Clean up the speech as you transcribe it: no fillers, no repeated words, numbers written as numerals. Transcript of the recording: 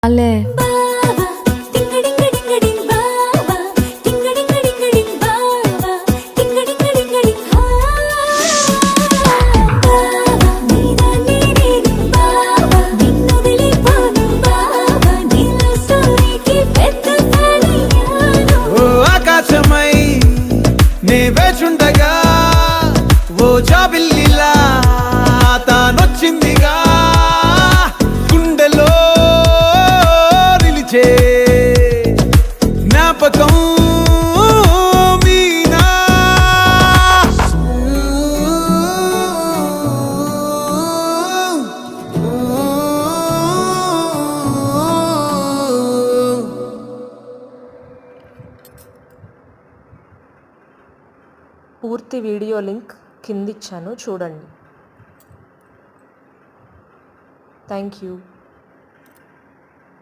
అలే ఆకాశమై నే వేచుండగా ఓ జాబిల్లిలా తానొచ్చిందిగా గుండెలో నిలిచే జ్ఞాపకం మీనా పూర్తి వీడియో లింక్ కిందిచ్చాను చూడండి. Thank you.